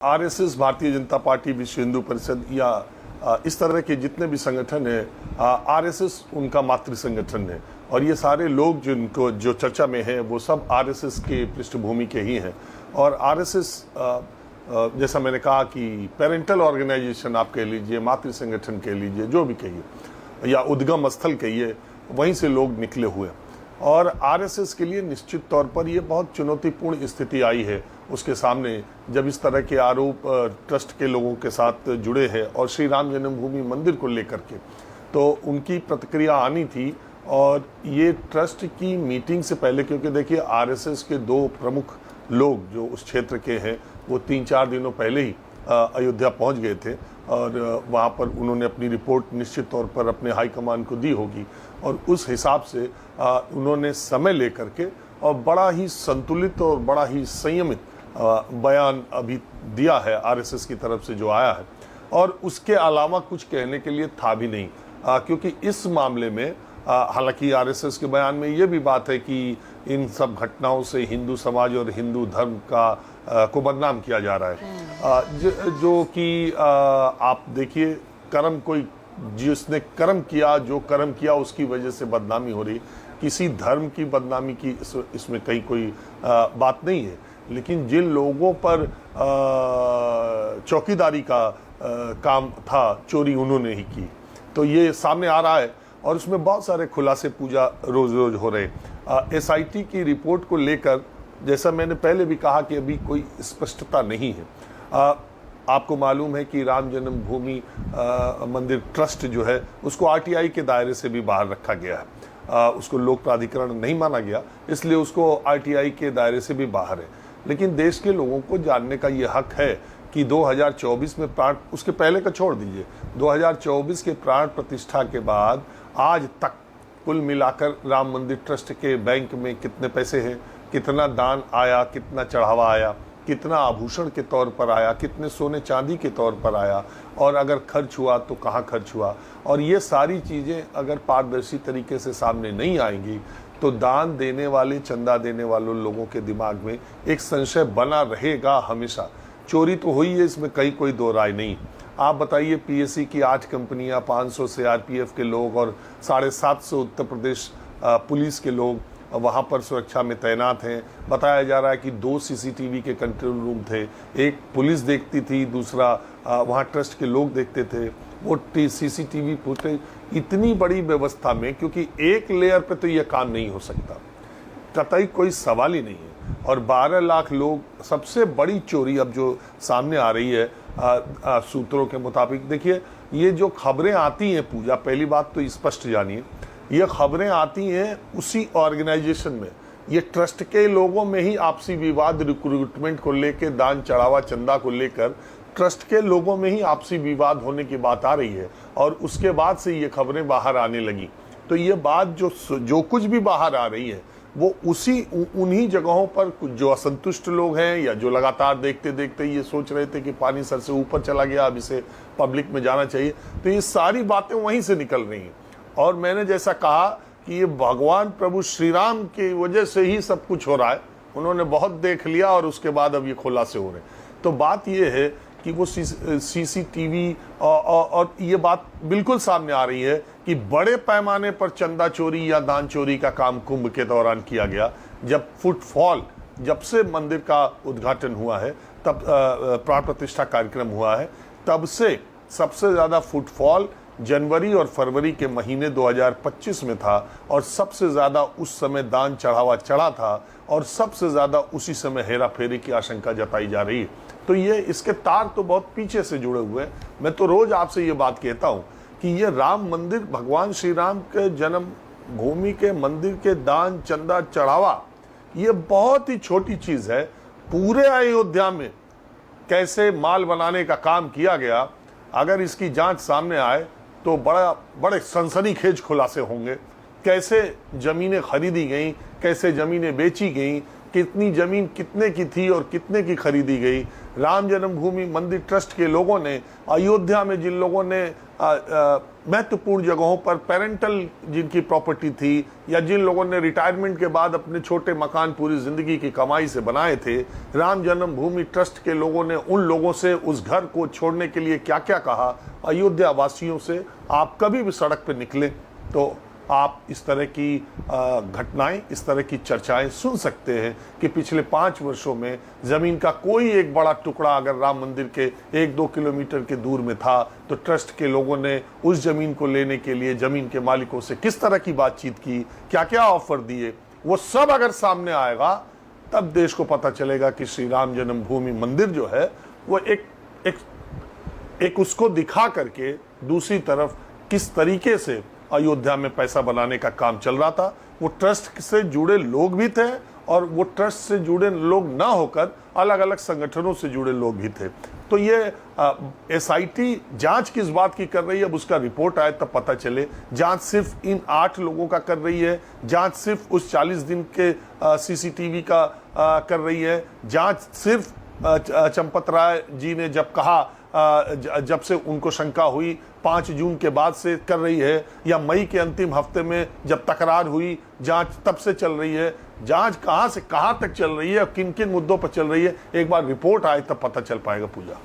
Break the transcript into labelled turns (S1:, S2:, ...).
S1: RSS, Bharatiya Janata party, विश्व हिंदू परिषद या इस तरह के जितने भी संगठन हैं, आरएसएस उनका मातृ संगठन है और ये सारे लोग जिनको जो चर्चा में हैं वो सब आरएसएस के पृष्ठभूमि के ही हैं। और आरएसएस जैसा मैंने कहा कि पेरेंटल ऑर्गेनाइजेशन आप कह लीजिए, मातृ संगठन कह लीजिए, जो भी कहिए, या उद्गम स्थल कहिए, वहीं से लोग निकले हुए। और आरएसएस के लिए निश्चित तौर पर ये बहुत चुनौतीपूर्ण स्थिति आई है उसके सामने, जब इस तरह के आरोप ट्रस्ट के लोगों के साथ जुड़े हैं और श्री राम जन्मभूमि मंदिर को लेकर के, तो उनकी प्रतिक्रिया आनी थी। और ये ट्रस्ट की मीटिंग से पहले, क्योंकि देखिए आरएसएस के दो प्रमुख लोग जो उस क्षेत्र के हैं वो 3-4 दिनों पहले ही अयोध्या पहुंच गए थे और वहाँ पर उन्होंने अपनी रिपोर्ट निश्चित तौर पर अपने हाईकमान को दी होगी और उस हिसाब से उन्होंने समय लेकर के और बड़ा ही संतुलित और बड़ा ही संयमित बयान अभी दिया है आरएसएस की तरफ से जो आया है। और उसके अलावा कुछ कहने के लिए था भी नहीं, क्योंकि इस मामले में हालांकि आरएसएस के बयान में ये भी बात है कि इन सब घटनाओं से हिंदू समाज और हिंदू धर्म को बदनाम किया जा रहा है, जो कि आप देखिए, कर्म कोई जिसने कर्म किया, जो कर्म किया उसकी वजह से बदनामी हो रही, किसी धर्म की बदनामी की इसमें कहीं कोई बात नहीं है। लेकिन जिन लोगों पर चौकीदारी का काम था, चोरी उन्होंने ही की, तो ये सामने आ रहा है और उसमें बहुत सारे खुलासे पूजा रोज रोज हो रहे। एसआईटी की रिपोर्ट को लेकर, जैसा मैंने पहले भी कहा कि अभी कोई स्पष्टता नहीं है। आपको मालूम है कि राम जन्मभूमि मंदिर ट्रस्ट जो है उसको आरटीआई के दायरे से भी बाहर रखा गया है, उसको लोक प्राधिकरण नहीं माना गया, इसलिए उसको आरटीआई के दायरे से भी बाहर है। लेकिन देश के लोगों को जानने का ये हक है कि 2024 में प्राण, उसके पहले का छोड़ दीजिए, 2024 के प्राण प्रतिष्ठा के बाद आज तक कुल मिलाकर राम मंदिर ट्रस्ट के बैंक में कितने पैसे हैं, कितना दान आया, कितना चढ़ावा आया, कितना आभूषण के तौर पर आया, कितने सोने चांदी के तौर पर आया, और अगर खर्च हुआ तो कहाँ खर्च हुआ। और ये सारी चीज़ें अगर पारदर्शी तरीके से सामने नहीं आएंगी तो दान देने वाले, चंदा देने वालों लोगों के दिमाग में एक संशय बना रहेगा हमेशा। चोरी तो हुई है, इसमें कहीं कोई दो राय नहीं। आप बताइए, पीएससी की 8 कंपनियां, 500 सीआरपीएफ के लोग और 750 उत्तर प्रदेश पुलिस के लोग वहां पर सुरक्षा में तैनात हैं। बताया जा रहा है कि 2 सीसीटीवी के कंट्रोल रूम थे, एक पुलिस देखती थी, दूसरा वहां ट्रस्ट के लोग देखते थे। वो सीसीटीवी फुटेज इतनी बड़ी व्यवस्था में, क्योंकि एक लेयर पे तो यह काम नहीं हो सकता, कतई कोई सवाल ही नहीं है। और 12 लाख लोग, सबसे बड़ी चोरी अब जो सामने आ रही है सूत्रों के मुताबिक, देखिए ये जो खबरें आती हैं पूजा, पहली बात तो स्पष्ट जानिए, ये खबरें आती हैं उसी ऑर्गेनाइजेशन में, ये ट्रस्ट के लोगों में ही आपसी विवाद, रिक्रूटमेंट को लेकर, दान चढ़ावा चंदा को लेकर ट्रस्ट के लोगों में ही आपसी विवाद होने की बात आ रही है और उसके बाद से ये खबरें बाहर आने लगी। तो ये बात जो कुछ भी बाहर आ रही है वो उन्हीं जगहों पर जो असंतुष्ट लोग हैं या जो लगातार देखते देखते ये सोच रहे थे कि पानी सर से ऊपर चला गया, अब इसे पब्लिक में जाना चाहिए, तो ये सारी बातें वहीं से निकल रही हैं। और मैंने जैसा कहा कि ये भगवान प्रभु श्री राम की वजह से ही सब कुछ हो रहा है, उन्होंने बहुत देख लिया और उसके बाद अब ये खुलासे हो रहे हैं। तो बात ये है कि वो सीसीटीवी और ये बात बिल्कुल सामने आ रही है कि बड़े पैमाने पर चंदा चोरी या दान चोरी का काम कुंभ के दौरान किया गया। जब से मंदिर का उद्घाटन हुआ है, तब प्राण प्रतिष्ठा कार्यक्रम हुआ है, तब से सबसे ज़्यादा फुटफॉल जनवरी और फरवरी के महीने 2025 में था और सबसे ज़्यादा उस समय दान चढ़ावा चढ़ा था और सबसे ज़्यादा उसी समय हेरा फेरी की आशंका जताई जा रही है। तो ये इसके तार तो बहुत पीछे से जुड़े हुए हैं। मैं तो रोज आपसे ये बात कहता हूँ कि ये राम मंदिर, भगवान श्री राम के जन्म भूमि के मंदिर के दान चंदा चढ़ावा, ये बहुत ही छोटी चीज़ है। पूरे अयोध्या में कैसे माल बनाने का काम किया गया, अगर इसकी जांच सामने आए तो बड़े सनसनीखेज खुलासे होंगे। कैसे ज़मीनें खरीदी गई, कैसे ज़मीनें बेची गई, कितनी ज़मीन कितने की थी और कितने की खरीदी गई। राम जन्मभूमि मंदिर ट्रस्ट के लोगों ने, अयोध्या में जिन लोगों ने महत्वपूर्ण जगहों पर पेरेंटल जिनकी प्रॉपर्टी थी या जिन लोगों ने रिटायरमेंट के बाद अपने छोटे मकान पूरी जिंदगी की कमाई से बनाए थे, राम जन्मभूमि ट्रस्ट के लोगों ने उन लोगों से उस घर को छोड़ने के लिए क्या क्या कहा। अयोध्या वासियों से आप कभी भी सड़क पर निकले तो आप इस तरह की घटनाएं, इस तरह की चर्चाएं सुन सकते हैं कि पिछले 5 वर्षों में जमीन का कोई एक बड़ा टुकड़ा अगर राम मंदिर के 1-2 किलोमीटर के दूर में था तो ट्रस्ट के लोगों ने उस जमीन को लेने के लिए जमीन के मालिकों से किस तरह की बातचीत की, क्या क्या ऑफर दिए, वो सब अगर सामने आएगा तब देश को पता चलेगा कि श्री राम जन्मभूमि मंदिर जो है वो एक उसको दिखा करके दूसरी तरफ किस तरीके से अयोध्या में पैसा बनाने का काम चल रहा था। वो ट्रस्ट से जुड़े लोग भी थे और वो ट्रस्ट से जुड़े लोग ना होकर अलग अलग संगठनों से जुड़े लोग भी थे। तो ये एसआईटी जांच किस बात की कर रही है, अब उसका रिपोर्ट आए तब पता चले। जांच सिर्फ इन 8 लोगों का कर रही है, जांच सिर्फ उस 40 दिन के सीसीटीवी का कर रही है, जांच सिर्फ चंपत राय जी ने जब कहा जब से उनको शंका हुई 5 जून के बाद से कर रही है, या मई के अंतिम हफ्ते में जब तकरार हुई जांच तब से चल रही है। जांच कहां से कहां तक चल रही है और किन किन मुद्दों पर चल रही है, एक बार रिपोर्ट आए तब पता चल पाएगा पूजा।